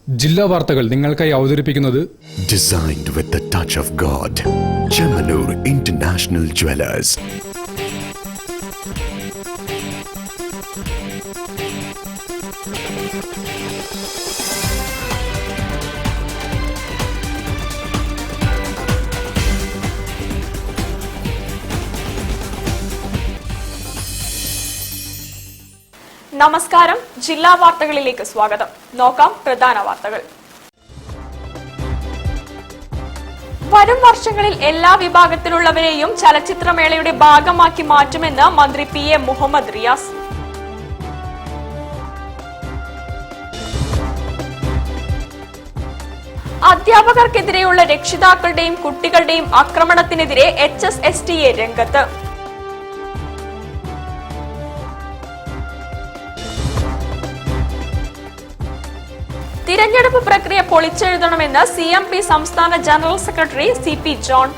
ജില്ലാ വാർത്തകൾ നിങ്ങൾക്കായി അവതരിപ്പിക്കുന്നത് Designed with the touch of God. Chemanur International Jewelers. നമസ്കാരം. ജില്ലാ വാർത്തകളിലേക്ക് സ്വാഗതം. നോക്കാം പ്രധാന വാർത്തകൾ. വരും വർഷങ്ങളിൽ എല്ലാ വിഭാഗത്തിലുള്ളവരെയും ചലച്ചിത്രമേളയുടെ ഭാഗമാക്കി മാറ്റുമെന്ന് മന്ത്രി PM മുഹമ്മദ് റിയാസ്. അധ്യാപകർക്കെതിരെയുള്ള രക്ഷിതാക്കളുടെയും കുട്ടികളുടെയും ആക്രമണത്തിനെതിരെ HSSTA രംഗത്ത്. തിരഞ്ഞെടുപ്പ് പ്രക്രിയ പൊളിച്ചെഴുതണമെന്ന് CMP സംസ്ഥാന general secretary CP John.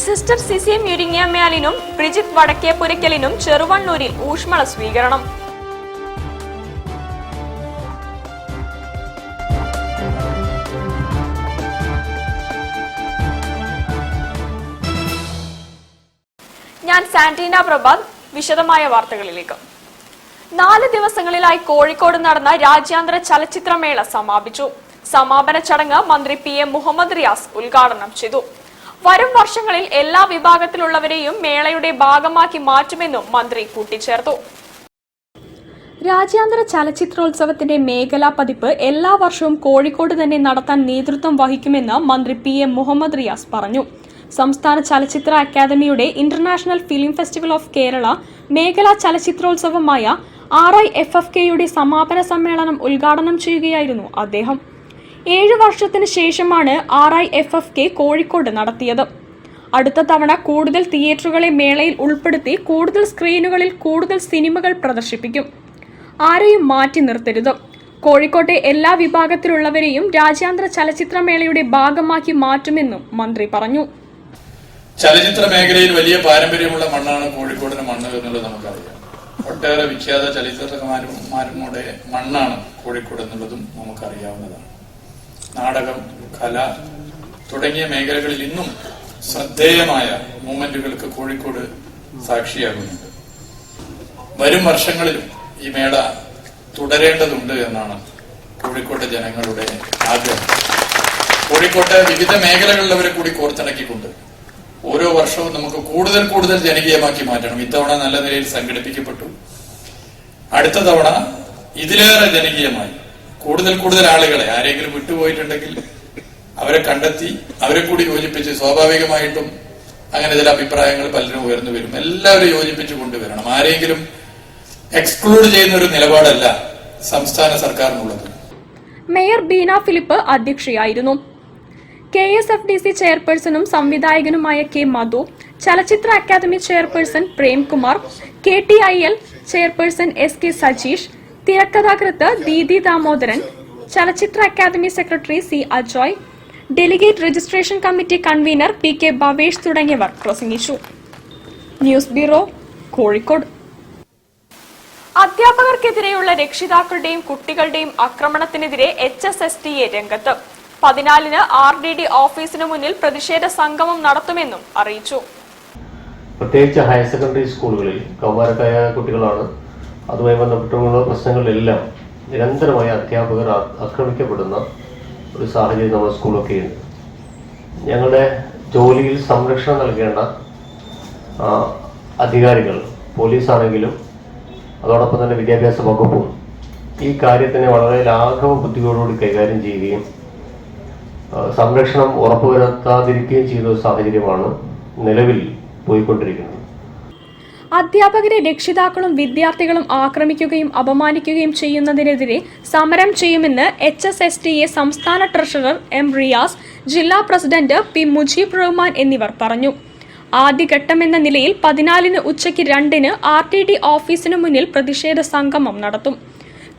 Sister Sisi മുരിങ്ങമ്മയാലിനും ബ്രിജിത്ത് വടക്കേപ്പുരയ്ക്കലിനും ചെറുവണ്ണൂരിൽ ഊഷ്മള സ്വീകരണം. ഞാൻ സാന്റീന പ്രഭാത്. വിശദമായ വാർത്തകളിലേക്ക്. 4 ദിവസങ്ങളിലായി കോഴിക്കോട് നടന്ന രാജ്യാന്തര ചലച്ചിത്രമേള സമാപിച്ചു. സമാപന ചടങ്ങ് മന്ത്രി PM മുഹമ്മദ് റിയാസ് ഉദ്ഘാടനം ചെയ്തു. വരും വർഷങ്ങളിൽ എല്ലാ വിഭാഗത്തിലുള്ളവരെയും മേളയുടെ ഭാഗമാക്കി മാറ്റുമെന്നും മന്ത്രി കൂട്ടിച്ചേർത്തു. രാജ്യാന്തര ചലച്ചിത്രോത്സവത്തിന്റെ മേഖലാ പതിപ്പ് എല്ലാ വർഷവും കോഴിക്കോട് തന്നെ നടത്താൻ നേതൃത്വം വഹിക്കുമെന്ന് മന്ത്രി PM മുഹമ്മദ് റിയാസ് പറഞ്ഞു. സംസ്ഥാന ചലച്ചിത്ര അക്കാദമിയുടെ international film festival of Kerala മേഖലാ ചലച്ചിത്രോത്സവമായ RIFFKയുടെ സമാപന സമ്മേളനം ഉദ്ഘാടനം ചെയ്യുകയായിരുന്നു അദ്ദേഹം. 7 വർഷത്തിന് ശേഷമാണ് RIFFK കോഴിക്കോട് നടത്തിയത്. അടുത്ത തവണ കൂടുതൽ തിയേറ്ററുകളെ മേളയിൽ ഉൾപ്പെടുത്തി കൂടുതൽ സ്ക്രീനുകളിൽ കൂടുതൽ സിനിമകൾ പ്രദർശിപ്പിക്കും. ആരെയും മാറ്റി നിർത്തരുത്. കോഴിക്കോട്ടെ എല്ലാ വിഭാഗത്തിലുള്ളവരെയും രാജ്യാന്തര ചലച്ചിത്രമേളയുടെ ഭാഗമാക്കി മാറ്റുമെന്നും മന്ത്രി പറഞ്ഞു. ചലച്ചിത്ര മേഖലയിൽ വലിയ പാരമ്പര്യമുള്ള മണ്ണാണ് കോഴിക്കോടിന്റെ മണ്ണ് എന്നുള്ളത് നമുക്കറിയാം. ഒട്ടേറെ വിഖ്യാത ചലച്ചിത്രകാരന്മാരുടെ മണ്ണാണ് കോഴിക്കോട് എന്നുള്ളതും നമുക്കറിയാവുന്നതാണ്. നാടകം, കല തുടങ്ങിയ മേഖലകളിൽ ഇന്നും ശ്രദ്ധേയമായ മൂവ്മെന്റുകൾക്ക് കോഴിക്കോട് സാക്ഷിയാകുന്നുണ്ട്. വരും വർഷങ്ങളിലും ഈ മേള തുടരേണ്ടതുണ്ട് എന്നാണ് കോഴിക്കോട്ടെ ജനങ്ങളുടെ ആഗ്രഹം. കോഴിക്കോട്ടെ വിവിധ മേഖലകളിലവരെ കൂടി കോർത്തിണക്കിക്കൊണ്ട് ഓരോ വർഷവും നമുക്ക് കൂടുതൽ ജനകീയമാക്കി മാറ്റണം. ഇത്തവണ നല്ല നിലയിൽ സംഘടിപ്പിക്കപ്പെട്ടു. അടുത്ത തവണ ഇതിലേറെ ജനകീയമായി കൂടുതൽ ആളുകളെ, ആരെങ്കിലും വിട്ടുപോയിട്ടുണ്ടെങ്കിൽ അവരെ കണ്ടെത്തി അവരെ കൂടി യോജിപ്പിച്ച്, സ്വാഭാവികമായിട്ടും അങ്ങനെ ചില അഭിപ്രായങ്ങൾ പലരും ഉയർന്നു വരും. എല്ലാവരും യോജിപ്പിച്ചു കൊണ്ടുവരണം. ആരെങ്കിലും എക്സ്ക്ലൂഡ് ചെയ്യുന്ന ഒരു നിലപാടല്ല സംസ്ഥാന സർക്കാരിനുള്ളത്. മേയർ ബീന ഫിലിപ്പ് അധ്യക്ഷയായിരുന്നു. KSFDC ചെയർപേഴ്സണും സംവിധായകനുമായ K മധു, ചലച്ചിത്ര academy chairperson Premkumar, KTIL chairperson SK Sajeesh, തിരക്കഥാകൃത്ത് ദീദി ദാമോദരൻ, ചലച്ചിത്ര academy secretary C Ajoy, delegate registration committee convener PK Bhavesh തുടങ്ങിയവർ പ്രസംഗിച്ചു. News bureau, Kozhikode. അധ്യാപകർക്കെതിരെയുള്ള രക്ഷിതാക്കളുടെയും കുട്ടികളുടെയും ആക്രമണത്തിനെതിരെ HSSTA രംഗത്ത്. 14-ന് RDD ഓഫീസിനു മുന്നിൽ പ്രതിഷേധ സംഗമം നടത്തുമെന്നും അറിയിച്ചു. പ്രത്യേകിച്ച് ഹയർ സെക്കൻഡറി സ്കൂളുകളിൽ കൗമാരക്കായ കുട്ടികളാണ്. അതുമായി ബന്ധപ്പെട്ടുള്ള പ്രശ്നങ്ങളിലെല്ലാം നിരന്തരമായ അധ്യാപകർ ആക്രമിക്കപ്പെടുന്ന ഒരു സാഹചര്യം നമ്മുടെ സ്കൂളൊക്കെയുണ്ട്. ഞങ്ങളുടെ ജോലിയിൽ സംരക്ഷണം നൽകേണ്ട അധികാരികൾ, പോലീസാണെങ്കിലും അതോടൊപ്പം തന്നെ വിദ്യാഭ്യാസ വകുപ്പും ഈ കാര്യത്തിനെ വളരെ ലാഘവ ബുദ്ധിയോടുകൂടി കൈകാര്യം ചെയ്യുകയും സംരക്ഷണം ഉറപ്പുവരുത്താതിരിക്കുകയും ചെയ്യുന്ന ഒരു സാഹചര്യമാണ് നിലവിൽ പോയിക്കൊണ്ടിരിക്കുന്നത്. അധ്യാപകരെ രക്ഷിതാക്കളും വിദ്യാർത്ഥികളും ആക്രമിക്കുകയും അപമാനിക്കുകയും ചെയ്യുന്നതിനെതിരെ സമരം ചെയ്യുമെന്ന് HSSTA സംസ്ഥാന ട്രഷറർ M റിയാസ്, ജില്ലാ പ്രസിഡന്റ് P മുജീബ് റഹ്മാൻ എന്നിവർ പറഞ്ഞു. ആദ്യഘട്ടമെന്ന നിലയിൽ 14-ന് ഉച്ചയ്ക്ക് 2-ന് RTD ഓഫീസിനു മുന്നിൽ പ്രതിഷേധ സംഗമം നടത്തും.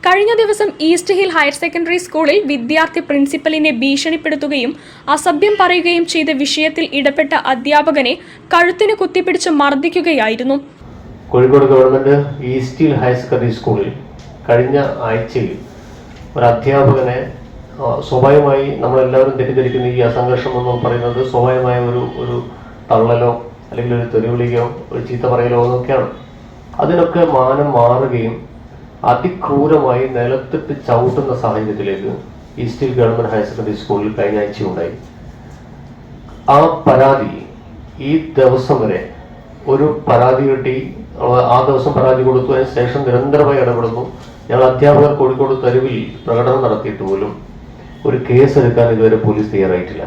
കഴിഞ്ഞ ദിവസം ഈസ്റ്റ് ഹിൽ ഹയർ സെക്കൻഡറി സ്കൂളിൽ വിദ്യാർത്ഥി പ്രിൻസിപ്പലിനെ ഭീഷണിപ്പെടുത്തുകയും അസഭ്യം പറയുകയും ചെയ്ത വിഷയത്തിൽ ഇടപെട്ട അധ്യാപകനെ കഴുത്തിന് കുത്തിപ്പിടിച്ച് മർദ്ദിക്കുകയായിരുന്നു. Kozhikode government East Hill higher secondary സ്കൂളിൽ കഴിഞ്ഞ ആഴ്ചയിൽ ഒരു അധ്യാപകനെ സ്വാഭാവികമായി നമ്മളെല്ലാവരും തെറ്റിദ്ധരിക്കുന്ന ഈ അസംഘർഷം എന്ന് പറയുന്നത് സ്വാഭാവികമായ ഒരു തള്ളലോ അല്ലെങ്കിൽ ഒരു തെരുവിളിയോ ഒരു ചീത്ത പറയലോ എന്നൊക്കെയാണ്. അതിനൊക്കെ മാനം മാറുകയും അതിക്രൂരമായി നിലത്തിട്ട് ചവിട്ടുന്ന സാഹചര്യത്തിലേക്ക് east hill government higher secondary സ്കൂളിൽ കഴിഞ്ഞ ആഴ്ച ഉണ്ടായി. ആ പരാതി ഈ ദിവസം വരെ ഒരു പരാതി കിട്ടി, ആ ദിവസം പരാതി കൊടുത്തു, അതിന് ശേഷം നിരന്തരമായി ഇടപെടുന്നു. ഞങ്ങൾ അധ്യാപകർ കോഴിക്കോട് തെരുവിൽ പ്രകടനം നടത്തിയിട്ട് പോലും ഒരു കേസെടുക്കാൻ ഇതുവരെ പോലീസ് തയ്യാറായിട്ടില്ല.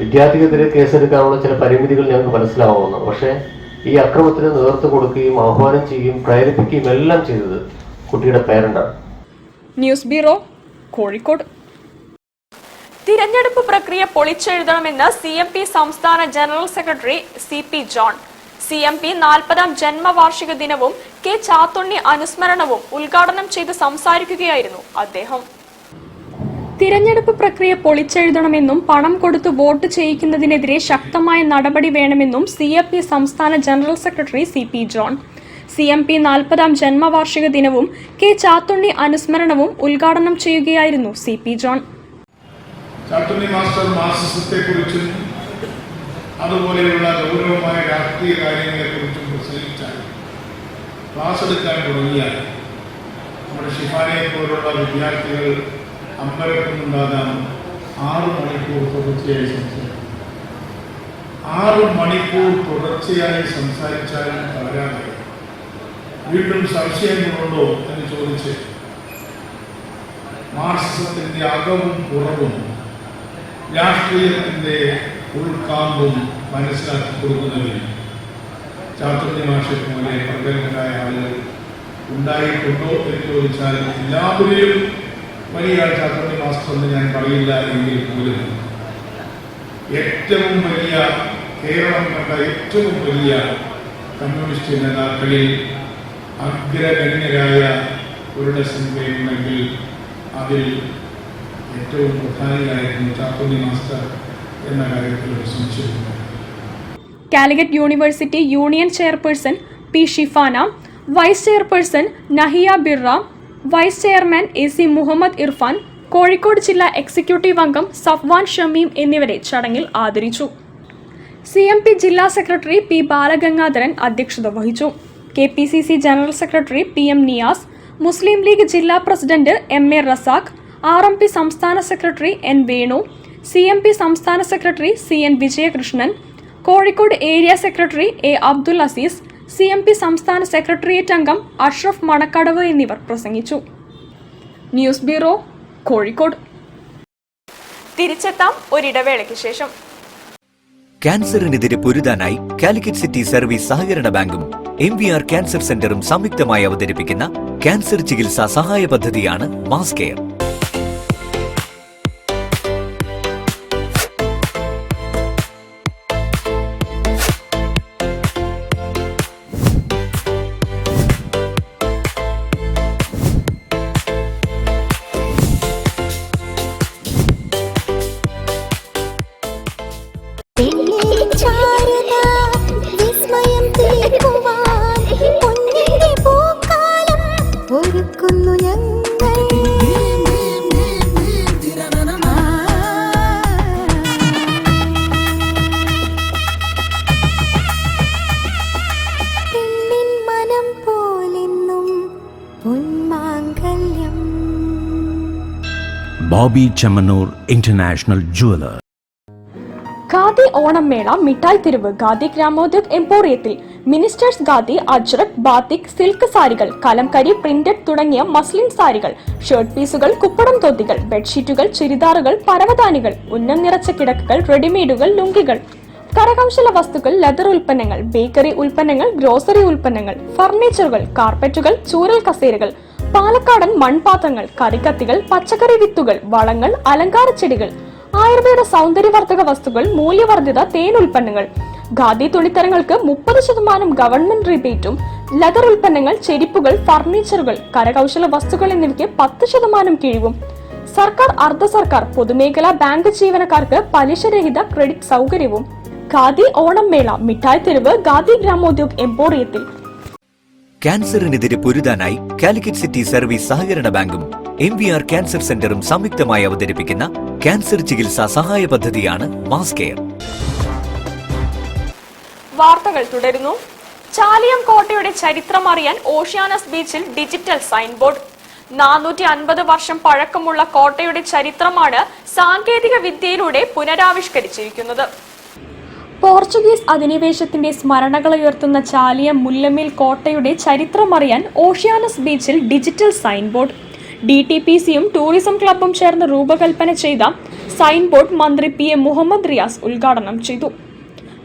വിദ്യാർത്ഥിക്കെതിരെ കേസെടുക്കാനുള്ള ചില പരിമിതികൾ ഞങ്ങൾക്ക് മനസ്സിലാവുന്നു. പക്ഷേ ഈ അക്രമത്തിന് നേതൃത്വം കൊടുക്കുകയും ആഹ്വാനം ചെയ്യുകയും പ്രേരിപ്പിക്കുകയും എല്ലാം ചെയ്തത് കുട്ടിയുടെ പേരന്റാണ്. News bureau, Kozhikode. തിരഞ്ഞെടുപ്പ് പ്രക്രിയ പൊളിച്ചെഴുതണമെന്ന് CMP സംസ്ഥാന general secretary CP John. CMP 40ാം ജന്മവാർഷിക ദിനവും K ചാത്തുണ്ണി അനുസ്മരണവും ഉദ്ഘാടനം ചെയ്ത് സംസാരിക്കുകയായിരുന്നു അദ്ദേഹം. തിരഞ്ഞെടുപ്പ് പ്രക്രിയ പൊളിച്ചെഴുതണമെന്നും പണം കൊടുത്ത് വോട്ട് ചെയ്യിക്കുന്നതിനെതിരെ ശക്തമായ നടപടി വേണമെന്നും CMP സംസ്ഥാന general secretary CP John. CMP 40ാം ജന്മവാർഷിക ദിനവും K ചാത്തുണ്ണി അനുസ്മരണവും ഉദ്ഘാടനം ചെയ്യുകയായിരുന്നു CP ജോൺ. ചാത്തുണ്ണി മാസ്റ്റർ മാർക്സിസത്തെക്കുറിച്ചും അതുപോലെയുള്ള ഗൗരവമായ രാഷ്ട്രീയ കാര്യങ്ങളെക്കുറിച്ചും പ്രസംഗിച്ചാൽ ക്ലാസ് എടുക്കാൻ തുടങ്ങിയാൽ നമ്മുടെ ഷിഫാനയെ പോലുള്ള വിദ്യാർത്ഥികൾ അമ്പരക്കുന്നുണ്ടാകാൻ 6 മണിക്കൂർ തുടർച്ചയായി സംസാരിക്കും. 6 മണിക്കൂർ തുടർച്ചയായി സംസാരിച്ചാലും പറയാതെ വീണ്ടും സംശയങ്ങളുണ്ടോ എന്ന് ചോദിച്ച് മാർക്സിസത്തിന്റെ അകവും പുറവും രാഷ്ട്രീയത്തിന്റെ ഉൾക്കാമ്പും മനസ്സിലാക്കി കൊടുക്കുന്നതിൽ ചാത്തുണ്ണി മാഷെ പോലെ പ്രഗത്ഭരായ ആളുകൾ ഉണ്ടായിട്ടുണ്ടോ എന്ന് ചോദിച്ചാൽ എല്ലാവരെയും വലിയ ചാത്തുണ്ണി മാസ്റ്റർ എന്ന് ഞാൻ പറയില്ല എങ്കിൽ പോലും ഏറ്റവും വലിയ കേരളം കണ്ട ഏറ്റവും വലിയ കമ്മ്യൂണിസ്റ്റ് നേതാക്കളിൽ അഗ്രഗണ്യരായ ഒരു സംഖ്യയുണ്ടെങ്കിൽ അതിൽ ഏറ്റവും പ്രധാനിയായിരുന്നു ചാത്തുണ്ണി മാസ്റ്റർ എന്ന കാര്യത്തിൽ ഒരു സംശയമില്ല. Calicut university union chairperson P Shifana, vice chairperson Nahiya Birra, vice chairman AC Muhammad Irfan, Kozhikode ജില്ലാ എക്സിക്യൂട്ടീവ് അംഗം സഫ്വാൻ ഷമീം എന്നിവരെ ചടങ്ങിൽ ആദരിച്ചു. CMP ജില്ലാ സെക്രട്ടറി P ബാലഗംഗാധരൻ അധ്യക്ഷത വഹിച്ചു. KPCC general secretary PM Niyas, Muslim League ജില്ലാ പ്രസിഡന്റ് MA റസാഖ്, RMP സംസ്ഥാന സെക്രട്ടറി N വേണു, CMP സംസ്ഥാന secretary CN Vijayakrishnan, Kozhikode area secretary A Abdul Azeez, CMP സംസ്ഥാന സെക്രട്ടേറിയറ്റ് അംഗം അഷ്റഫ് മണക്കടവ് എന്നിവർ പ്രസംഗിച്ചു. News bureau, Kozhikode. തിരിച്ചെത്താം ഒരിടവേളയ്ക്ക് ശേഷം. ക്യാൻസറിനെതിരെ പൊരുതാനായി കാലിക്കറ്റ് സിറ്റി സർവീസ് സഹകരണ ബാങ്കും MVR ക്യാൻസർ സെന്ററും സംയുക്തമായി അവതരിപ്പിക്കുന്ന ക്യാൻസർ ചികിത്സാ സഹായ പദ്ധതിയാണ് mass care. Bobby Chemmanur international jeweller. Khadi Onam mela Mittai Theruvu khadi Gramodyog എംപോറിയത്തിൽ ministers khadi, Ajrak, batik, silk സാരികൾ, കലംകരി, പ്രിന്റഡ് തുടങ്ങിയ മസ്ലിൻ സാരികൾ, ഷർട്ട് പീസുകൾ, കുപ്പടം തോത്തികൾ, ബെഡ്ഷീറ്റുകൾ, ചുരിദാറുകൾ, പരവതാനികൾ, ഉന്നം നിറച്ച കിടക്കുകൾ, റെഡിമെയ്ഡുകൾ, ലുങ്കികൾ, കരകൗശല വസ്തുക്കൾ, ലെതർ ഉൽപ്പന്നങ്ങൾ, ബേക്കറി ഉൽപ്പന്നങ്ങൾ, ഗ്രോസറി ഉൽപ്പന്നങ്ങൾ, ഫർണിച്ചറുകൾ, കാർപ്പറ്റുകൾ, ചൂരൽ കസേരകൾ, പാലക്കാടൻ മൺപാത്രങ്ങൾ, കറിക്കത്തികൾ, പച്ചക്കറി വിത്തുകൾ, വളങ്ങൾ, അലങ്കാര ചെടികൾ, ആയുർവേദ സൗന്ദര്യവർദ്ധക വസ്തുക്കൾ, മൂല്യവർദ്ധിത തേൻ ഉൽപ്പന്നങ്ങൾ, ഖാദി തുണിത്തരങ്ങൾക്ക് 30% ഗവൺമെന്റ് റിബേറ്റും ലെതർ ഉൽപ്പന്നങ്ങൾ, ചെരിപ്പുകൾ, ഫർണിച്ചറുകൾ, കരകൗശല വസ്തുക്കൾ എന്നിവയ്ക്ക് 10% കിഴിവും. സർക്കാർ, അർദ്ധ സർക്കാർ, പൊതുമേഖലാ ബാങ്ക് ജീവനക്കാർക്ക് പലിശരഹിത ക്രെഡിറ്റ് സൗകര്യവും. ഖാദി ഓണം മേള മിഠായി തെരുവ് ഖാദി ഗ്രാമോദ്योग എംപോറിയത്തിൽ. ക്യാൻസറിനെതിരെ പൊരുതാനായി കാലിക്കറ്റ് സിറ്റി സർവീസ് സഹകരണ ബാങ്കും MVR ക്യാൻസർ സെന്ററും സംയുക്തമായി അവതരിപ്പിക്കുന്ന ക്യാൻസർ ചികിത്സാ സഹായ പദ്ധതിയാണ് മാസ് കെയർ. വാർത്തകൾ തുടരുന്നു. ചാലിയം കോട്ടയുടെ ചരിത്രം അറിയാൻ ഓഷ്യാനസ് ബീച്ചിൽ ഡിജിറ്റൽ സൈൻ ബോർഡ്. 450 വർഷം പഴക്കമുള്ള കോട്ടയുടെ ചരിത്രമാണ് സാങ്കേതിക വിദ്യയിലൂടെ പുനരാവിഷ്കരിച്ചിരിക്കുന്നത്. പോർച്ചുഗീസ് അധിനിവേശത്തിന്റെ സ്മരണകൾ ഉയർത്തുന്ന ചാലിയം മുല്ലമേൽ കോട്ടയുടെ ചരിത്രമറിയാൻ ഓഷ്യാനസ് ബീച്ചിൽ ഡിജിറ്റൽ സൈൻ ബോർഡ്. DTPCയും ടൂറിസം ക്ലബ്ബും ചേർന്ന് രൂപകൽപ്പന ചെയ്ത സൈൻ ബോർഡ് മന്ത്രി PM മുഹമ്മദ് റിയാസ് ഉദ്ഘാടനം ചെയ്തു.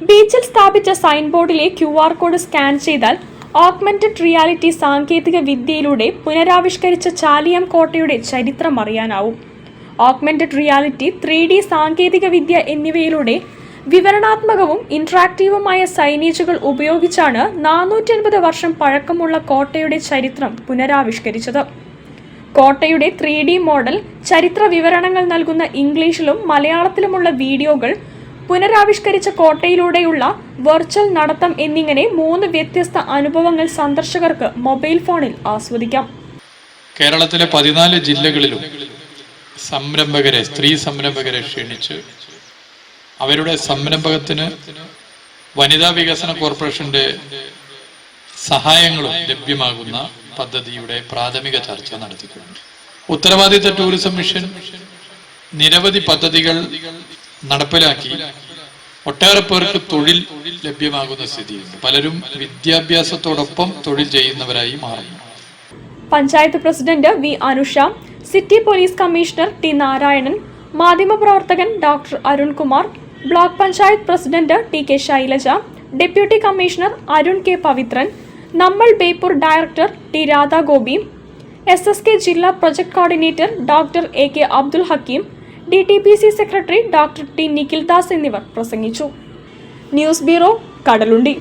ബീച്ചിൽ സ്ഥാപിച്ച സൈൻ ബോർഡിലെ QR കോഡ് സ്കാൻ ചെയ്താൽ ഓഗ്മെന്റഡ് റിയാലിറ്റി സാങ്കേതിക വിദ്യയിലൂടെ പുനരാവിഷ്കരിച്ച ചാലിയം കോട്ടയുടെ ചരിത്രം അറിയാനാവും. ഓഗ്മെന്റഡ് റിയാലിറ്റി, 3D സാങ്കേതിക വിദ്യ എന്നിവയിലൂടെ വിവരണാത്മകവും ഇന്ററാക്റ്റീവുമായ സൈനേജുകൾ ഉപയോഗിച്ചാണ് 450 വർഷം പഴക്കമുള്ള കോട്ടയുടെ ചരിത്രം പുനരാവിഷ്കരിച്ചത്. കോട്ടയുടെ 3D മോഡൽ, ചരിത്ര വിവരണങ്ങൾ നൽകുന്ന ഇംഗ്ലീഷിലും മലയാളത്തിലുമുള്ള വീഡിയോകൾ, പുനരാവിഷ്കരിച്ച കോട്ടയിലൂടെയുള്ള വെർച്വൽ നടത്തം എന്നിങ്ങനെ 3 വ്യത്യസ്ത അനുഭവങ്ങൾ സന്ദർശകർക്ക് മൊബൈൽ ഫോണിൽ ആസ്വദിക്കാം. കേരളത്തിലെ 14 ജില്ലകളിലും സംരംഭകരെ, സ്ത്രീ സംരംഭകരെ ക്ഷണിച്ച് അവരുടെ സംരംഭകത്തിന് വനിതാ വികസന കോർപ്പറേഷന്റെ സഹായങ്ങളും ലഭ്യമാകുന്ന പദ്ധതിയുടെ പ്രാഥമിക ചർച്ച നടത്തിയിട്ടുണ്ട്. ഉത്തരവാദിത്ത ടൂറിസം മിഷൻ നിരവധി പദ്ധതികൾ നടപ്പിലാക്കി ഒട്ടേറെ പേർക്ക് തൊഴിൽ ലഭ്യമാകുന്ന സ്ഥിതിയുണ്ട്. പലരും വിദ്യാഭ്യാസത്തോടൊപ്പം തൊഴിൽ ചെയ്യുന്നവരായി മാറുന്നു. Panchayat president V. Anusha, city police commissioner T. Narayanan, മാധ്യമപ്രവർത്തകൻ doctor Arunkumar, block panchayat president T. K. Shailaja, deputy commissioner Arun K. Pavithran, നമ്മൾ Beypore director T. Radhagopi, SSK ജില്ലാ project coordinator doctor A. K. Abdul Hakeem, DTPC secretary doctor T. Nikhildas എന്നിവർ പ്രസംഗിച്ചു. News bureau, Kadalundi.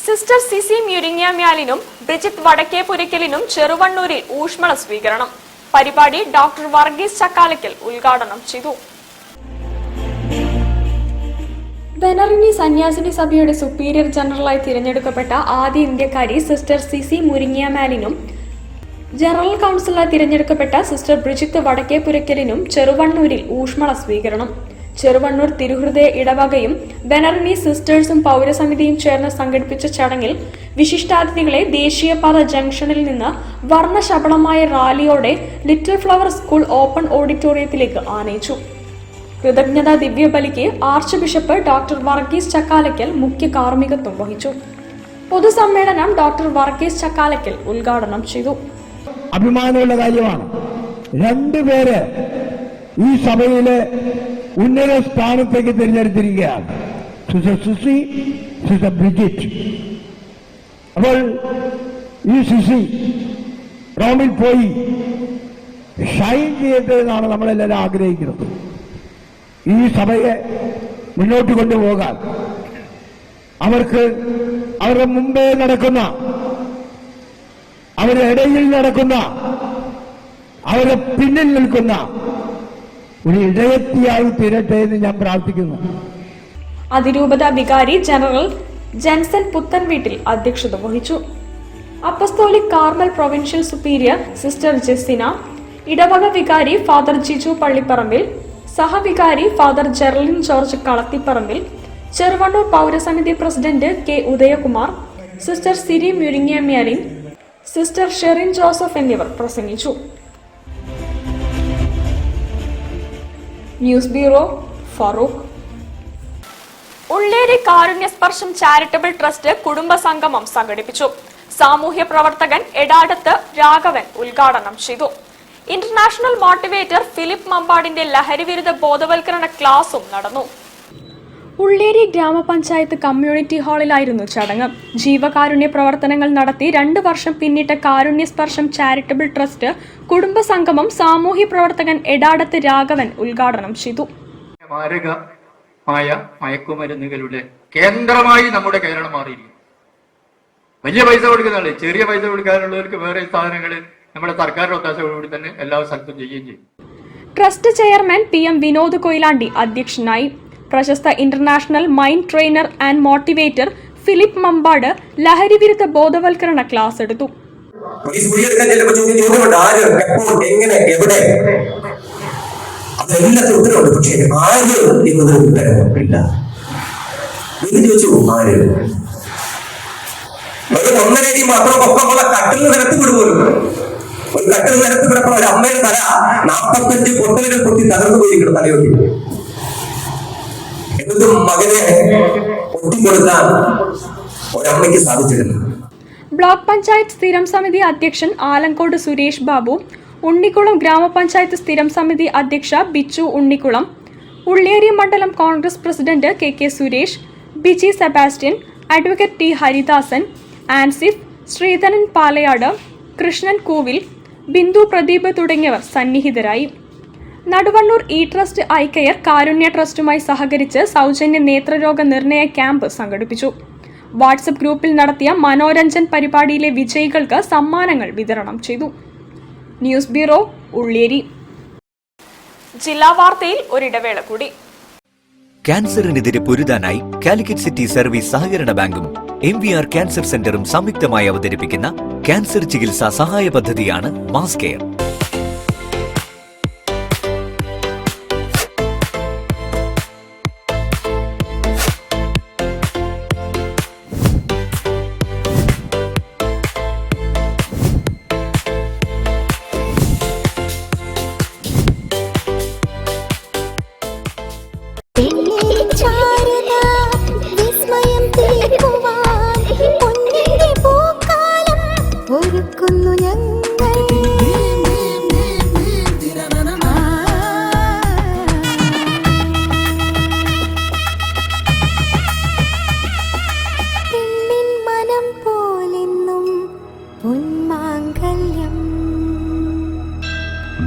Sister Sisi മ്യൂരിങ്ങാമ്യാലിനും ബ്രിജിത്ത് വടക്കേപുരയ്ക്കലിനും ചെറുവണ്ണൂരിൽ ഊഷ്മള സ്വീകരണം. പരിപാടി ഡോക്ടർ വർഗീസ് ചക്കാലയ്ക്കൽ ഉദ്ഘാടനം ചെയ്തു. ബെനറിനി സന്യാസിനി സഭയുടെ സുപ്പീരിയർ ജനറലായി തിരഞ്ഞെടുക്കപ്പെട്ട ആദ്യ ഇന്ത്യക്കാരി സിസ്റ്റർ സിസി മുരിങ്ങാമാലിനും ജനറൽ കൗൺസിലായി തിരഞ്ഞെടുക്കപ്പെട്ട സിസ്റ്റർ ബ്രിജിത്ത് വടക്കേപുരയ്ക്കലിനും ചെറുവണ്ണൂരിൽ ഊഷ്മള സ്വീകരണം. ചെറുവണ്ണൂർ തിരുഹൃദയ ഇടവകയും ബെനറിനി സിസ്റ്റേഴ്സും പൗരസമിതിയും ചേർന്ന് സംഘടിപ്പിച്ച ചടങ്ങിൽ വിശിഷ്ടാതിഥികളെ ദേശീയപാത ജംഗ്ഷനിൽ നിന്ന് വർണ്ണശബളമായ റാലിയോടെ ലിറ്റിൽ ഫ്ലവർ സ്കൂൾ ഓപ്പൺ ഓഡിറ്റോറിയത്തിലേക്ക് ആനയിച്ചു. കൃതജ്ഞതാ ദിവ്യബലിക്ക് archbishop doctor Varghese Chakkalakkal മുഖ്യ കാർമ്മികത്വം വഹിച്ചു. പൊതുസമ്മേളനം ഡോക്ടർ വർഗീസ് ചക്കാലയ്ക്കൽ ഉദ്ഘാടനം ചെയ്തു. അഭിമാനമുള്ള കാര്യമാണ്, 2 പേര് ഈ സഭയിലെ ഉന്നത സ്ഥാനത്തേക്ക് തിരഞ്ഞെടുത്തിരിക്കുകയാണ്, സിസ്റ്റർ സിസി, സിസ്റ്റർ ബ്രിജിറ്റ്. അപ്പോൾ ഈ സിസി റോമിൽ പോയി ഷൈൻ ചെയ്യട്ടെ എന്നാണ് നമ്മളെല്ലാവരും ആഗ്രഹിക്കുന്നത്. ഈ സഭയെ മുന്നോട്ട് കൊണ്ടുപോകാൻ അവർക്ക് അവരുടെ മുമ്പേ നടക്കുന്ന, അവരുടെ ഇടയിൽ നടക്കുന്ന, അവരുടെ പിന്നിൽ നിൽക്കുന്ന ഒരു ഇടയത്തിയായി തീരട്ടെ എന്ന് ഞാൻ പ്രാർത്ഥിക്കുന്നു. അതിരൂപത വികാരി ജനറൽ ജെൻസൺ പുത്തൻവീട്ടിൽ അധ്യക്ഷത വഹിച്ചു. Apostolic Carmel provincial superior sister Jesina, ഇടവക വികാരി ഫാദർ ജിജു പള്ളിപ്പറമ്പിൽ, സഹവികാരി ഫാദർ ജെർലിൻ ജോർജ് കളത്തിപ്പറമ്പിൽ, ചെറുവണ്ണൂർ പൗരസമിതി president K. Udayakumar, sister Siri Muringamyalin, sister Sherin Joseph എന്നിവർ പ്രസംഗിച്ചു. News bureau, Farook. Ulleri Karunyasparsham charitable trust കുടുംബ സംഗമം സംഘടിപ്പിച്ചു. സാമൂഹ്യ പ്രവർത്തകൻ എടാടത്ത് രാഘവൻ ഉദ്ഘാടനം ചെയ്തു. ഇന്റർനാഷണൽ മോട്ടിവേറ്റർ ഫിലിപ്പ് മമ്പാടിന്റെ ലഹരിവിരുദ്ധ ബോധവൽക്കരണ ക്ലാസും നടന്നു. ഉള്ളേരി ഗ്രാമപഞ്ചായത്ത് കമ്മ്യൂണിറ്റി ഹാളിലായിരുന്നു ചടങ്ങ്. ജീവകാരുണ്യ പ്രവർത്തനങ്ങൾ നടത്തി 2 വർഷം പിന്നിട്ട കാരുണ്യസ്പർശം ചാരിറ്റബിൾ ട്രസ്റ്റ് കുടുംബ സംഗമം സാമൂഹ്യ പ്രവർത്തകൻ എടാടത്ത് രാഘവൻ ഉദ്ഘാടനം ചെയ്തു. മാരകമായ മയക്കുമരുന്നുകളുടെ കേന്ദ്രമായി നമ്മുടെ കേരളം മാറിയിരിക്കുന്നു. വലിയ പൈസ കൊടുക്കുന്നതാണ്. ചെറിയ പൈസ കൊടുക്കാനുള്ളവർക്ക് വേറെ സാധനങ്ങൾ നമ്മുടെ സർക്കാരിന്റെ ഒത്താശയോടുകൂടി തന്നെ എല്ലാ സ്ഥലത്തും ചെയ്യുകയും ചെയ്യും. Trust chairman PM Vinod Koyilandy അധ്യക്ഷനായി. പ്രശസ്ത international mind trainer and motivator Philip Mampad ലഹരി വിരുദ്ധ ബോധവൽക്കരണ ക്ലാസ് എടുത്തു. അതെല്ലാത്തിനും ഉത്തരവുണ്ട്. പക്ഷേ ആര് എന്നതിന് ഉത്തരവില്ല. ആര് ഒരു 1.5 അടി മാത്രം പൊക്കമുള്ള കട്ടിൽ നിരത്തി വിടുപോലും. ഒരു കട്ടിൽ നിരത്തി കിടക്കുന്ന ഒരു അമ്മയുടെ തല 45 പൊട്ടലുകൾ പൊട്ടി തകർന്നു പോയിരിക്കണം തലയോട്ടി. എന്നിട്ടും മകനെ ഒറ്റിക്കൊടുക്കാൻ ഒരമ്മയ്ക്ക് സാധിച്ചിരുന്നു. ബ്ലോക്ക് പഞ്ചായത്ത് സ്ഥിരം സമിതി അധ്യക്ഷൻ ആലങ്കോട് സുരേഷ് ബാബു, ഉണ്ണിക്കുളം ഗ്രാമപഞ്ചായത്ത് സ്ഥിരം സമിതി അധ്യക്ഷ ബിച്ചു ഉണ്ണിക്കുളം, ഉള്ളിയേരി മണ്ഡലം Congress president KK Suresh, Biji Sebastian, advocate T Haridasan, Ansif, Sreedharan Palayad, Krishnan Koovil, Bindu Pradeep തുടങ്ങിയവർ സന്നിഹിതരായി. നടുവണ്ണൂർ ട്രസ്റ്റ് ഐ കെയർ കാരുണ്യ ട്രസ്റ്റുമായി സഹകരിച്ച് സൗജന്യ നേത്രരോഗ നിർണയ ക്യാമ്പ് സംഘടിപ്പിച്ചു. വാട്സപ്പ് ഗ്രൂപ്പിൽ നടത്തിയ മനോരഞ്ജൻ പരിപാടിയിലെ വിജയികൾക്ക് സമ്മാനങ്ങൾ വിതരണം ചെയ്തു. News bureau, Ulliyeri. ജില്ലാ വാർത്തയിൽ ഒരിടവേള കൂടി. ക്യാൻസറിനെതിരെ പൊരുതാനായി കാലിക്കറ്റ് സിറ്റി സർവീസ് സഹകരണ ബാങ്കും MVR ക്യാൻസർ സെന്ററും സംയുക്തമായി അവതരിപ്പിക്കുന്ന ക്യാൻസർ ചികിത്സാ സഹായ പദ്ധതിയാണ് mass care.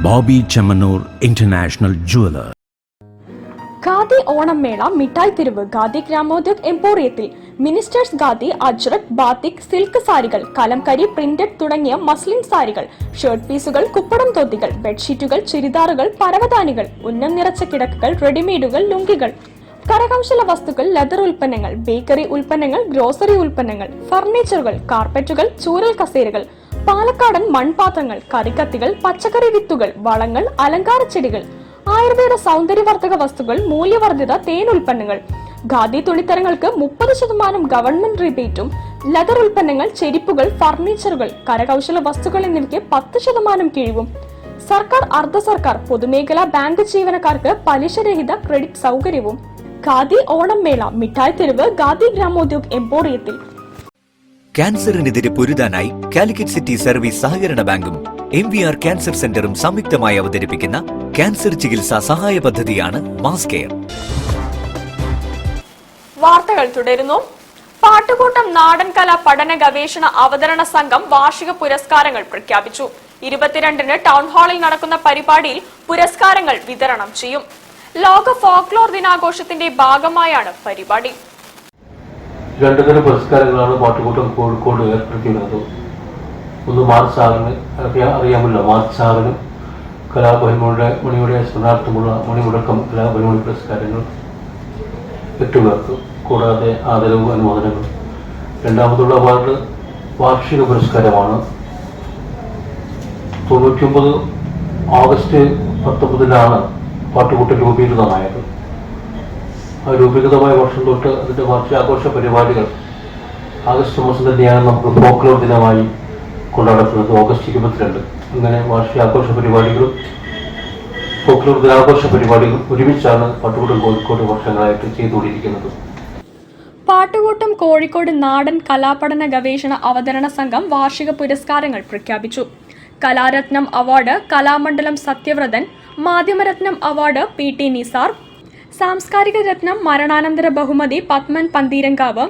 Bobby Chamanur International Jeweler. Khadi Onam mela Mittai Theruvu khadi Gramodyog എംപോറിയത്തിൽ ministers khadi, Ajrak, batik, silk സാരികൾ, കലംകരി, പ്രിന്റഡ് തുടങ്ങിയ മസ്ലിൻ സാരികൾ, ഷർട്ട് പീസുകൾ, കുപ്പടം തോത്തികൾ, ബെഡ്ഷീറ്റുകൾ, ചുരിദാറുകൾ, പരവതാനികൾ, ഉന്നം നിറച്ച കിടക്കുകൾ, റെഡിമെയ്ഡുകൾ, ലുങ്കികൾ, കരകൗശല വസ്തുക്കൾ, ലെതർ ഉൽപ്പന്നങ്ങൾ, ബേക്കറി ഉൽപ്പന്നങ്ങൾ, ഗ്രോസറി ഉൽപ്പന്നങ്ങൾ, ഫർണിച്ചറുകൾ, കാർപ്പറ്റുകൾ, ചൂരൽ കസേരകൾ, പാലക്കാടൻ മൺപാത്രങ്ങൾ, കറിക്കത്തികൾ, പച്ചക്കറി വിത്തുകൾ, വളങ്ങൾ, അലങ്കാര ചെടികൾ, ആയുർവേദ സൗന്ദര്യവർദ്ധക വസ്തുക്കൾ, മൂല്യവർദ്ധിത തേൻ ഉൽപ്പന്നങ്ങൾ, ഖാദി തുണിത്തരങ്ങൾക്ക് 30% ഗവൺമെന്റ് റിബേറ്റും, ലെതർ ഉൽപ്പന്നങ്ങൾ, ചെരിപ്പുകൾ, ഫർണിച്ചറുകൾ, കരകൗശല വസ്തുക്കൾ എന്നിവയ്ക്ക് 10% കിഴിവും, സർക്കാർ, അർദ്ധ സർക്കാർ, പൊതുമേഖലാ ബാങ്ക് ജീവനക്കാർക്ക് പലിശരഹിത ക്രെഡിറ്റ് സൗകര്യവും. ഖാദി ഓണം മേള മിഠായി തെരുവ് ഖാദി ഗ്രാമോദ്योग എംപോറിയത്തിൽ. ക്യാൻസറിനെതിരെ പൊരുതാനായി കാലിക്കറ്റ് സിറ്റി സർവീസ് സഹകരണ ബാങ്കും MVR ക്യാൻസർ സെന്ററും സംയുക്തമായി അവതരിപ്പിക്കുന്ന ക്യാൻസർ ചികിത്സാ സഹായ പദ്ധതിയാണ് മാസ് കെയർ. വാർത്തകൾ തുടരുന്നു. പാട്ടുകൂട്ടം നാടൻ കലാ പഠന ഗവേഷണ അവതരണ സംഘം വാർഷിക പുരസ്കാരങ്ങൾ പ്രഖ്യാപിച്ചു. 22-ന് ടൗൺ ഹാളിൽ നടക്കുന്ന പരിപാടിയിൽ പുരസ്കാരങ്ങൾ വിതരണം ചെയ്യും. ലോക ഫോക്ലോർ ദിനാഘോഷത്തിന്റെ ഭാഗമായാണ് പരിപാടി. 2 തരം പുരസ്കാരങ്ങളാണ് പാട്ടുകൂട്ടം കോഴിക്കോട് ഏർപ്പെടുത്തിയിരുന്നത്. ഒന്ന് മാർച്ച് 6-ന് അറിയാമല്ലോ, മാർച്ച് 6-ന് മണിയുടെ സ്മരണാർത്ഥമുള്ള മണിമുടക്കം കലാഭവൻമണി പുരസ്കാരങ്ങൾ 8 പേർക്ക്, കൂടാതെ ആദരവും അനുമോദനങ്ങളും. രണ്ടാമതുള്ള അവാർഡ് വാർഷിക പുരസ്കാരമാണ്. 99 ഓഗസ്റ്റ് 19-ലാണ് പാട്ടുകൂട്ടം രൂപീകൃതമായത്. ആ രൂപീകൃതമായ വർഷം തൊട്ട് അതിൻ്റെ വാർഷികാഘോഷ പരിപാടികൾ ആഗസ്റ്റ് മാസം തന്നെയാണ് നമുക്ക് ഫോക്ലോർ ദിനമായി കൊണ്ടാടുന്നത്, ഓഗസ്റ്റ് 22. അങ്ങനെ വാർഷികാഘോഷ പരിപാടികളും ഫോക്ലോർ ദിനാഘോഷ പരിപാടികളും ഒരുമിച്ചാണ് പാട്ടുകൂട്ടം കോഴിക്കോട് വർഷങ്ങളായിട്ട് ചെയ്തുകൊണ്ടിരിക്കുന്നത്. പാട്ടുകൂട്ടം കോഴിക്കോട് നാടൻ കലാപഠന ഗവേഷണ അവതരണ സംഘം വാർഷിക പുരസ്കാരങ്ങൾ പ്രഖ്യാപിച്ചു. Kalaratnam award Kalamandalam Sathyavrathan, Madhyamaratnam award PT Nisar, സാംസ്കാരിക രത്നം മരണാനന്തര ബഹുമതി പത്മൻ പന്തീരങ്കാവ്,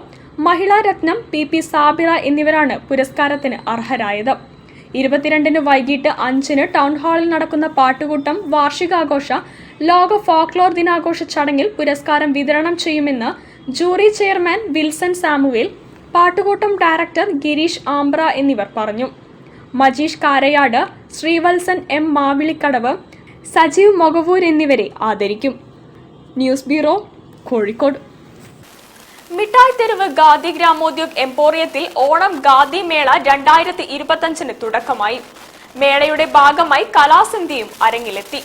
മഹിളാ രത്നം PP സാബിറ എന്നിവരാണ് പുരസ്കാരത്തിന് അർഹരായത്. 22-ന് വൈകിട്ട് 5-ന് ടൗൺ ഹാളിൽ നടക്കുന്ന പാട്ടുകൂട്ടം വാർഷികാഘോഷ ലോക ഫോക്ലോർ ദിനാഘോഷ ചടങ്ങിൽ പുരസ്കാരം വിതരണം ചെയ്യുമെന്ന് jury chairman Wilson Samuel, പാട്ടുകൂട്ടം director Girish ആംബ്ര എന്നിവർ പറഞ്ഞു. മജീഷ് കാരയാട്, ശ്രീവത്സൻ എം മാവിളിക്കടവ്, സജീവ് മൊകവൂർ എന്നിവരെ ആദരിക്കും. News bureau, Kozhikode. മിഠായി തെരുവ് ഖാദി ഗ്രാമോദ്योग എംപോറിയത്തിൽ ഓണം ഖാദി മേള 2025 തുടക്കമായി. മേളയുടെ ഭാഗമായി കലാസന്ധ്യയും അരങ്ങിലെത്തി.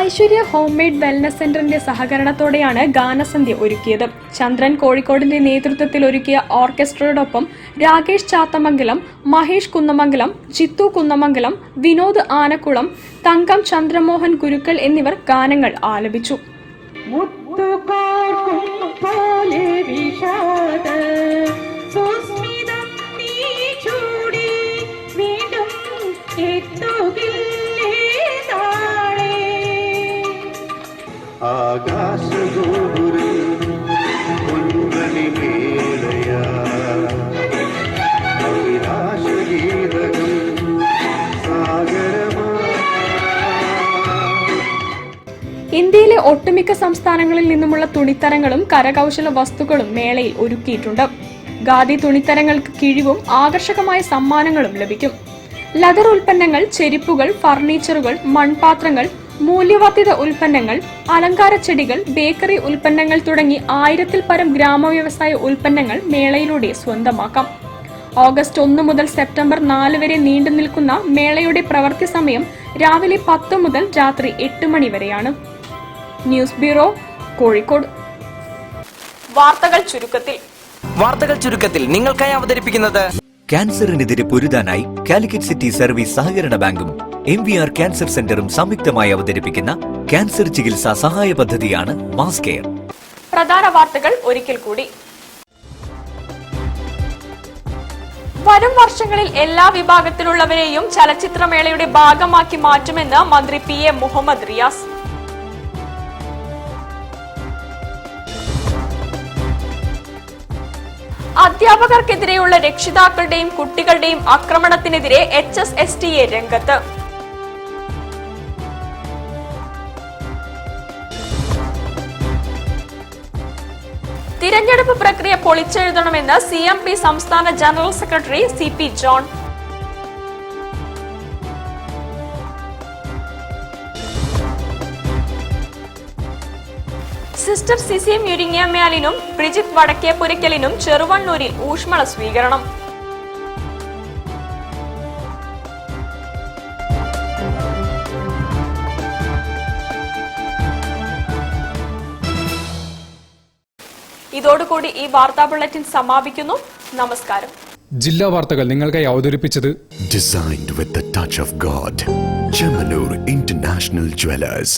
ഐശ്വര്യ ഹോം മെയ്ഡ് വെൽനസ് സെന്ററിന്റെ സഹകരണത്തോടെയാണ് ഗാനസന്ധ്യ ഒരുക്കിയത്. ചന്ദ്രൻ കോഴിക്കോടിന്റെ നേതൃത്വത്തിൽ ഒരുക്കിയ ഓർക്കസ്ട്രയോടൊപ്പം രാകേഷ് ചാത്തമംഗലം, മഹേഷ് കുന്നമംഗലം, ജിത്തു കുന്നമംഗലം, വിനോദ് ആനക്കുളം, തങ്കം ചന്ദ്രമോഹൻ ഗുരുക്കൾ എന്നിവർ ഗാനങ്ങൾ ആലപിച്ചു. ഇന്ത്യയിലെ ഒട്ടുമിക്ക സംസ്ഥാനങ്ങളിൽ നിന്നുമുള്ള തുണിത്തരങ്ങളും കരകൗശല വസ്തുക്കളും മേളയിൽ ഒരുക്കിയിട്ടുണ്ട്. ഖാദി തുണിത്തരങ്ങൾക്ക് കിഴിവും ആകർഷകമായ സമ്മാനങ്ങളും ലഭിക്കും. ലെതർ ഉൽപ്പന്നങ്ങൾ, ചെരിപ്പുകൾ, ഫർണിച്ചറുകൾ, മൺപാത്രങ്ങൾ, മൂല്യവർദ്ധിത ഉൽപ്പന്നങ്ങൾ, അലങ്കാര ചെടികൾ, ബേക്കറി ഉൽപ്പന്നങ്ങൾ തുടങ്ങി 1000-ൽ പരം ഗ്രാമവ്യവസായ ഉൽപ്പന്നങ്ങൾ മേളയിലൂടെ സ്വന്തമാക്കാം. ഓഗസ്റ്റ് 1 മുതൽ സെപ്റ്റംബർ 4 വരെ നീണ്ടു നിൽക്കുന്ന മേളയുടെ പ്രവൃത്തി സമയം രാവിലെ 10 മുതൽ രാത്രി 8 മണി വരെയാണ്. News bureau, Kozhikode. വാർത്തകൾ ചുരുക്കത്തിൽ നിങ്ങൾക്കായി അവതരിപ്പിക്കുന്നത് ക്യാൻസറിനെതിരെ പൊരുതാനായി കാലിക്കറ്റ് സിറ്റി സർവീസ് സഹകരണ ബാങ്കും MVR ക്യാൻസർ സെന്ററും സംയുക്തമായി അവതരിപ്പിക്കുന്ന ക്യാൻസർ ചികിത്സാ സഹായ പദ്ധതിയാണ് മാസ് കെയർ. പ്രധാന വാർത്തകൾ ഒരിക്കൽ കൂടി. വരും വർഷങ്ങളിൽ എല്ലാ വിഭാഗത്തിലുള്ളവരെയും ചലച്ചിത്രമേളയുടെ ഭാഗമാക്കി മാറ്റുമെന്ന് മന്ത്രി PM മുഹമ്മദ് റിയാസ്. അധ്യാപകർക്കെതിരെയുള്ള രക്ഷിതാക്കളുടെയും കുട്ടികളുടെയും ആക്രമണത്തിനെതിരെ HSSTA രംഗത്ത്. തിരഞ്ഞെടുപ്പ് പ്രക്രിയ പൊളിച്ചെഴുതണമെന്ന് CMP സംസ്ഥാന general secretary CP John. Sister Sisi മുരിങ്ങാമ്യാലിനും ബ്രിജിത്ത് വടക്കേപുരയ്ക്കലിനും ചെറുവണ്ണൂരിൽ ഊഷ്മള സ്വീകരണം. ഇതോടുകൂടി ഈ വാർത്താ ബുള്ളറ്റിൻ സമാപിക്കുന്നു. നമസ്കാരം. ജില്ലാ വാർത്തകൾ നിങ്ങൾക്കായി അവതരിപ്പിച്ചത് Designed with the touch of God. Chemanur International Jewelers.